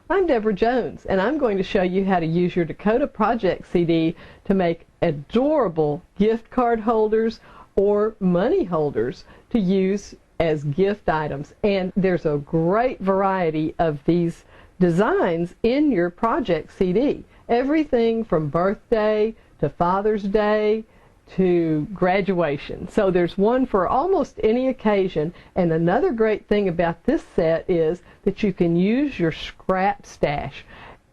I'm Deborah Jones, and I'm going to show you how to use your Dakota Project CD to make adorable gift card holders or money holders to use as gift items. And there's a great variety of these designs in your project CD. Everything from birthday to Father's Day to graduation. So there's one for almost any occasion. And another great thing about this set is that you can use your scrap stash.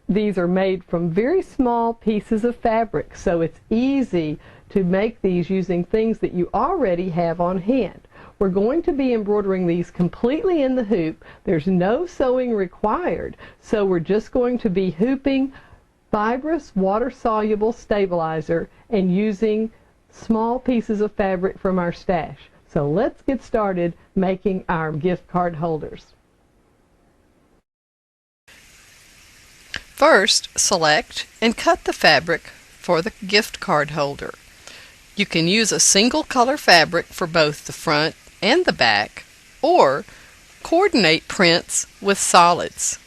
These are made from very small pieces of fabric, so it's easy to make these using things that you already have on hand. We're going to be embroidering these completely in the hoop. There's no sewing required, so we're just going to be hooping fibrous water-soluble stabilizer and using small pieces of fabric from our stash. So let's get started making our gift card holders. First, select and cut the fabric for the gift card holder. You can use a single color fabric for both the front and the back, or coordinate prints with solids.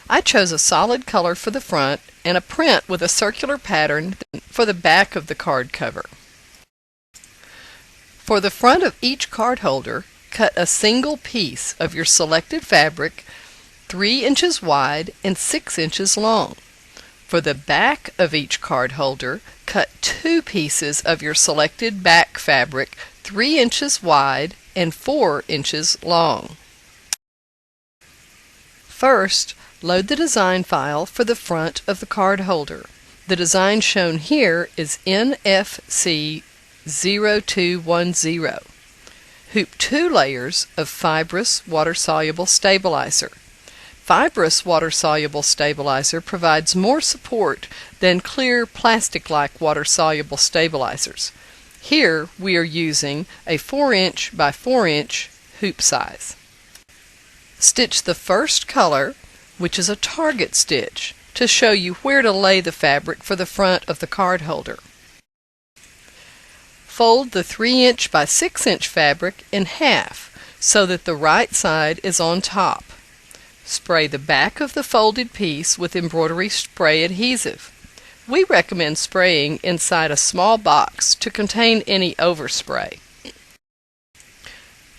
I chose a solid color for the front and a print with a circular pattern for the back of the card cover. For the front of each card holder, cut a single piece of your selected fabric 3 inches wide and 6 inches long. For the back of each card holder, cut 2 pieces of your selected back fabric 3 inches wide and 4 inches long. First, load the design file for the front of the card holder. The design shown here is NFC 0210. Hoop 2 layers of fibrous water-soluble stabilizer. Fibrous water-soluble stabilizer provides more support than clear plastic-like water-soluble stabilizers. Here we are using a 4-inch by 4-inch hoop size. Stitch the first color, which is a target stitch, to show you where to lay the fabric for the front of the card holder. Fold the 3-inch by 6-inch fabric in half so that the right side is on top. Spray the back of the folded piece with embroidery spray adhesive. We recommend spraying inside a small box to contain any overspray.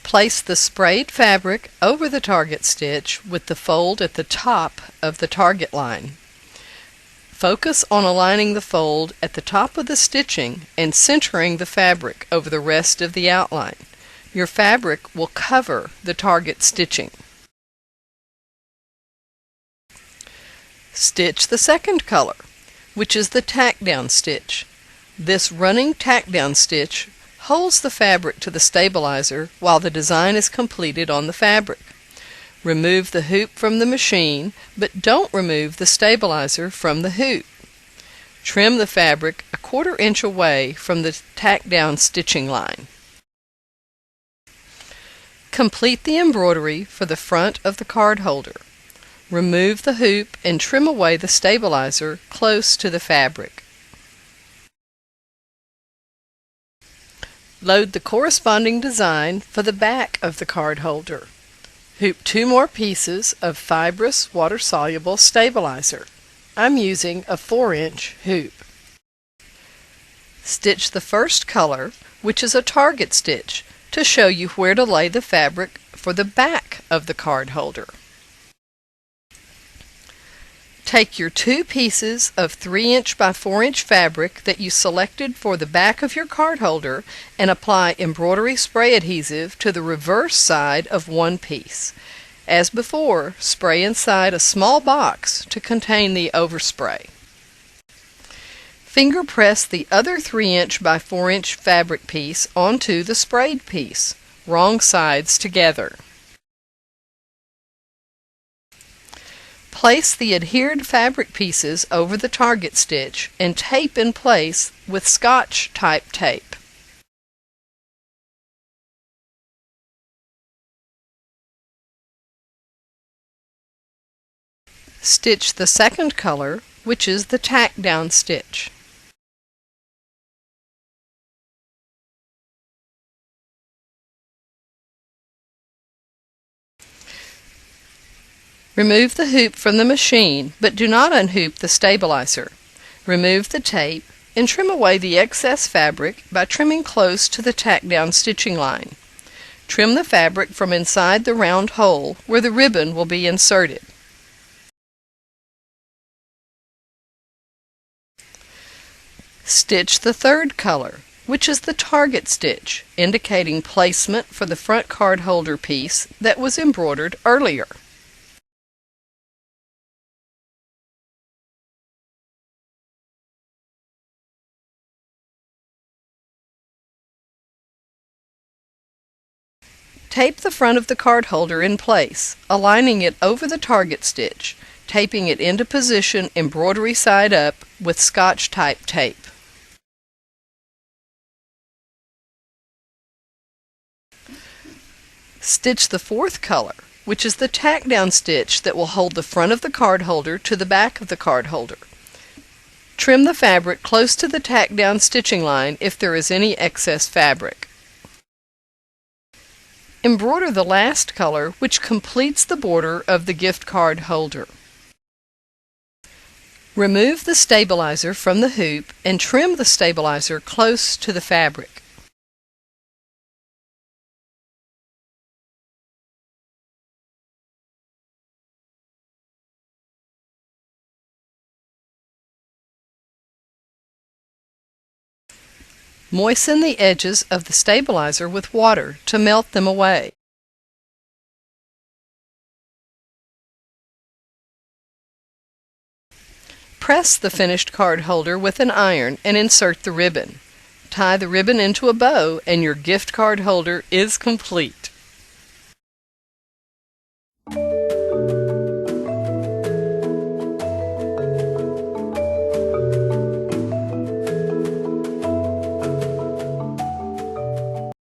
Place the sprayed fabric over the target stitch with the fold at the top of the target line. Focus on aligning the fold at the top of the stitching and centering the fabric over the rest of the outline. Your fabric will cover the target stitching. Stitch the second color, which is the tack down stitch. This running tack down stitch holds the fabric to the stabilizer while the design is completed on the fabric. Remove the hoop from the machine, but don't remove the stabilizer from the hoop. Trim the fabric a 1/4 inch away from the tack down stitching line. Complete the embroidery for the front of the card holder. Remove the hoop and trim away the stabilizer close to the fabric. Load the corresponding design for the back of the card holder. Hoop 2 more pieces of fibrous water-soluble stabilizer. I'm using a 4-inch hoop. Stitch the first color, which is a target stitch, to show you where to lay the fabric for the back of the card holder. Take your 2 pieces of 3-inch by 4-inch fabric that you selected for the back of your card holder and apply embroidery spray adhesive to the reverse side of one piece. As before, spray inside a small box to contain the overspray. Finger press the other 3-inch by 4-inch fabric piece onto the sprayed piece, wrong sides together. Place the adhered fabric pieces over the target stitch and tape in place with Scotch type tape. Stitch the second color, which is the tack down stitch. Remove the hoop from the machine, but do not unhoop the stabilizer. Remove the tape and trim away the excess fabric by trimming close to the tack down stitching line. Trim the fabric from inside the round hole where the ribbon will be inserted. Stitch the third color, which is the target stitch, indicating placement for the front card holder piece that was embroidered earlier. Tape the front of the card holder in place, aligning it over the target stitch, taping it into position embroidery side up with Scotch-type tape. Stitch the fourth color, which is the tack down stitch that will hold the front of the card holder to the back of the card holder. Trim the fabric close to the tack down stitching line if there is any excess fabric. Embroider the last color, which completes the border of the gift card holder. Remove the stabilizer from the hoop and trim the stabilizer close to the fabric. Moisten the edges of the stabilizer with water to melt them away. Press the finished card holder with an iron and insert the ribbon. Tie the ribbon into a bow and your gift card holder is complete.